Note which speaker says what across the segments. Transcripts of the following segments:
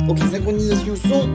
Speaker 1: Ok, synchronisation son.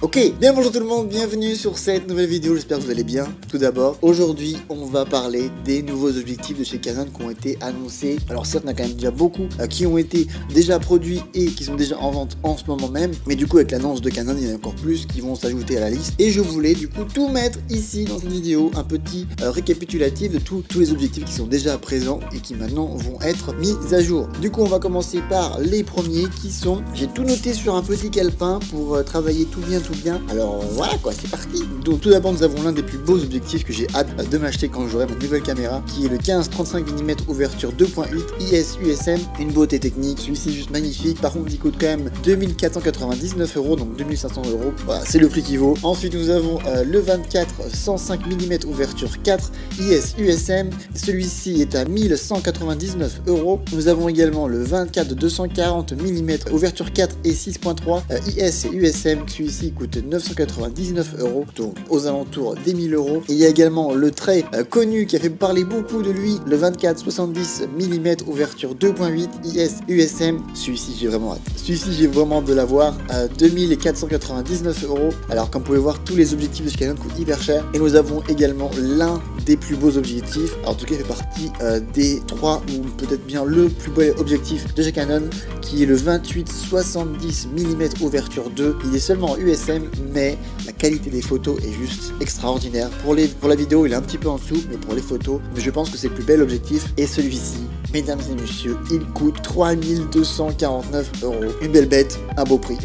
Speaker 1: Ok, bien bonjour tout le monde, bienvenue sur cette nouvelle vidéo, j'espère que vous allez bien. Tout d'abord, aujourd'hui on va parler des nouveaux objectifs de chez Canon qui ont été annoncés. Alors certes, il y en a quand même déjà beaucoup qui ont été déjà produits et qui sont déjà en vente en ce moment même. Mais du coup avec l'annonce de Canon, il y en a encore plus qui vont s'ajouter à la liste. Et je voulais du coup tout mettre ici dans cette vidéo, un petit récapitulatif de tous les objectifs qui sont déjà présents et qui maintenant vont être mis à jour. Du coup on va commencer par les premiers qui sont, j'ai tout noté sur un petit calepin pour travailler tout bien. Alors voilà quoi, c'est parti. Donc tout d'abord nous avons l'un des plus beaux objectifs que j'ai hâte de m'acheter quand j'aurai ma nouvelle caméra, qui est le 15-35 mm ouverture 2.8 IS USM. Une beauté technique, celui-ci juste magnifique. Par contre il coûte quand même 2499 €, donc 2500 €. Voilà, c'est le prix qui vaut. Ensuite nous avons le 24-105 mm ouverture 4 IS USM. Celui-ci est à 1199 €. Nous avons également le 24-240 mm ouverture 4 et 6.3 IS USM. Celui-ci coûte 999 €, donc aux alentours des 1000 €. Et il y a également le très connu qui a fait parler beaucoup de lui, le 24-70 mm ouverture 2.8 IS USM. Celui-ci j'ai vraiment hâte. Celui-ci j'ai vraiment de l'avoir à 2499 €. Alors comme vous pouvez voir, tous les objectifs de chez Canon coûtent hyper cher. Et nous avons également l'un des plus beaux objectifs. Alors en tout cas il fait partie des 3 ou peut-être bien le plus beau objectif de chez Canon, qui est le 28-70 mm ouverture 2. Il est seulement en USM, mais la qualité des photos est juste extraordinaire. Pour la vidéo il est un petit peu en dessous, mais pour les photos, je pense que c'est le plus bel objectif. Et celui-ci, mesdames et messieurs, il coûte 3249 €. Une belle bête, un beau prix.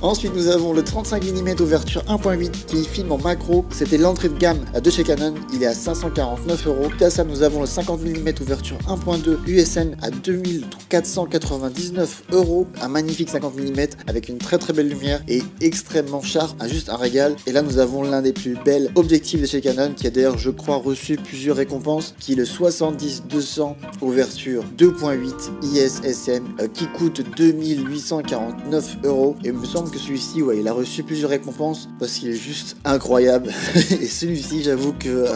Speaker 1: Ensuite nous avons le 35 mm ouverture 1.8 qui filme en macro. C'était l'entrée de gamme de chez Canon, il est à 549 €. Tout à ça nous avons le 50 mm ouverture 1.2 USM à 2499 €. Un magnifique 50 mm avec une très belle lumière et extrêmement sharp, juste un régal. Et là nous avons l'un des plus belles objectifs de chez Canon, qui a d'ailleurs je crois reçu plusieurs récompenses, qui est le 70-200 ouverture 2.8 IS SM qui coûte 2849 €. Et il me semble que celui-ci, ouais, il a reçu plusieurs récompenses parce qu'il est juste incroyable. Et celui-ci, j'avoue que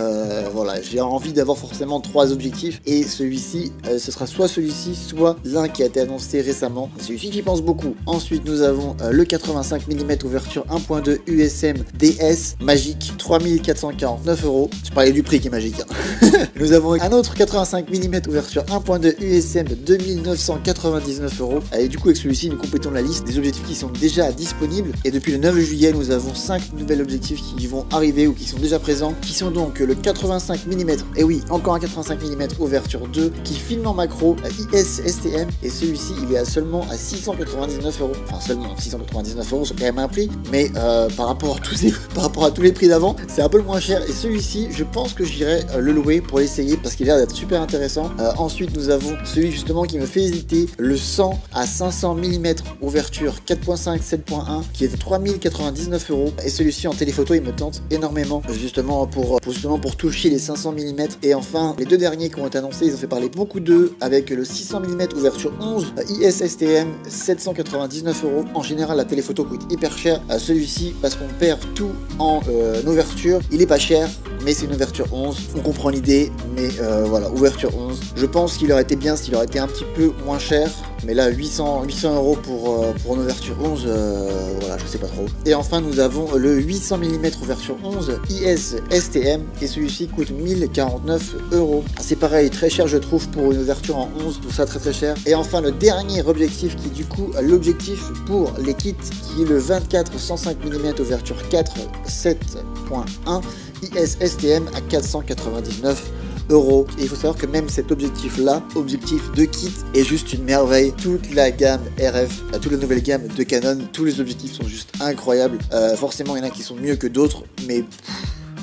Speaker 1: voilà, j'ai envie d'avoir forcément 3 objectifs. Et celui-ci, ce sera soit celui-ci, soit l'un qui a été annoncé récemment. Celui-ci j'y pense beaucoup. Ensuite, nous avons le 85 mm ouverture 1.2 USM DS magique, 3449 €. Je parlais du prix qui est magique. Hein. Nous avons un autre 85 mm ouverture 1.2 USM 2999 €. Et du coup, avec celui-ci, nous complétons la liste des objectifs qui sont déjà disponibles. Et depuis le 9 juillet, nous avons 5 nouveaux objectifs qui vont arriver ou qui sont déjà présents, qui sont donc le 85 mm, et oui, encore un 85 mm ouverture 2 qui filme en macro IS STM. Et celui-ci, il est à seulement à 699 €. Enfin, seulement 699 €, c'est quand même un prix, mais par rapport à tous les prix d'avant, c'est un peu le moins cher. Et celui-ci, je pense que j'irai le louer pour l'essayer parce qu'il a l'air d'être super intéressant. Ensuite, nous avons celui justement qui me fait hésiter, le 100 à 500 mm ouverture 4.5 7.1 qui est de 3099 €. Et celui-ci en téléphoto, il me tente énormément justement pour toucher les 500 mm. Et enfin, les deux derniers qui ont été annoncés, ils ont fait parler beaucoup d'eux, avec le 600 mm ouverture 11 IS STM 799 €. En général, la téléphoto coûte hyper cher. Celui-ci, parce qu'on perd tout en ouverture, il est pas cher, mais c'est une ouverture 11. On comprend l'idée, mais voilà, ouverture 11. Je pense qu'il aurait été bien s'il aurait été un petit peu moins cher, mais là 800 € pour une ouverture 11, voilà, je sais pas trop. Et enfin nous avons le 800 mm ouverture 11 IS STM, et celui-ci coûte 1049 €. C'est pareil, très cher je trouve pour une ouverture en 11, tout ça très cher. Et enfin le dernier objectif qui est du coup l'objectif pour les kits, qui est le 24-105 mm ouverture 4 7.1 IS STM à 499 €. Et il faut savoir que même cet objectif là, objectif de kit, est juste une merveille. Toute la gamme RF, toute la nouvelle gamme de Canon, tous les objectifs sont juste incroyables. Forcément il y en a qui sont mieux que d'autres, mais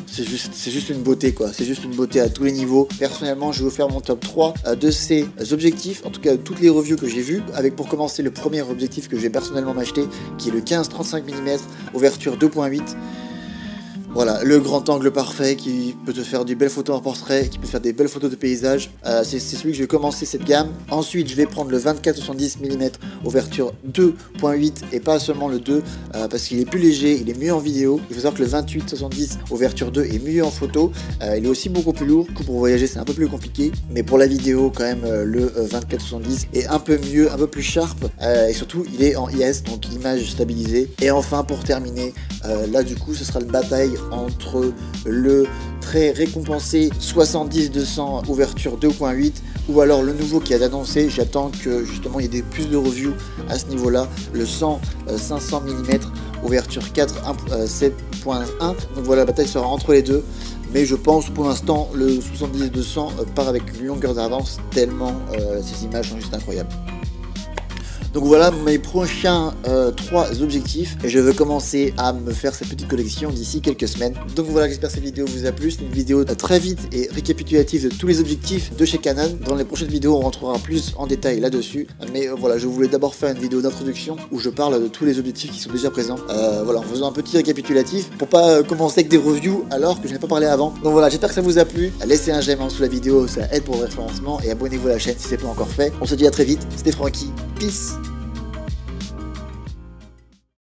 Speaker 1: c'est juste une beauté quoi, c'est juste une beauté à tous les niveaux. Personnellement je vais vous faire mon top 3 de ces objectifs, en tout cas toutes les reviews que j'ai vues, avec pour commencer le premier objectif que je vais personnellement m'acheter, qui est le 15-35 mm ouverture 2.8. Voilà, le grand angle parfait qui peut te faire des belles photos en portrait, qui peut faire des belles photos de paysage. C'est celui que je vais commencer cette gamme. Ensuite, je vais prendre le 24-70 mm ouverture 2.8 et pas seulement le 2 parce qu'il est plus léger, il est mieux en vidéo. Il faut savoir que le 28-70 ouverture 2 est mieux en photo. Il est aussi beaucoup plus lourd. Du coup, pour voyager, c'est un peu plus compliqué. Mais pour la vidéo, quand même, le 24-70 est un peu mieux, un peu plus sharp. Et surtout, il est en IS, donc image stabilisée. Et enfin, pour terminer, là du coup, ce sera une bataille entre le très récompensé 70-200 ouverture 2.8 ou alors le nouveau qui a annoncé. J'attends que justement il y ait plus de reviews à ce niveau là, le 100 500 mm ouverture 4 7.1. donc voilà, la bataille sera entre les deux, mais je pense pour l'instant le 70-200 part avec une longueur d'avance tellement ces images sont juste incroyables. Donc voilà mes prochains 3 objectifs et je veux commencer à me faire cette petite collection d'ici quelques semaines. Donc voilà, j'espère que cette vidéo vous a plu. C'est une vidéo très vite et récapitulative de tous les objectifs de chez Canon. Dans les prochaines vidéos on rentrera plus en détail là-dessus. Mais voilà, je voulais d'abord faire une vidéo d'introduction où je parle de tous les objectifs qui sont déjà présents. Voilà, en faisant un petit récapitulatif pour pas commencer avec des reviews alors que je n'ai pas parlé avant. Donc voilà, j'espère que ça vous a plu. Laissez un j'aime en dessous de la vidéo, ça aide pour le référencement, et abonnez-vous à la chaîne si ce n'est pas encore fait. On se dit à très vite, c'était Francky, peace.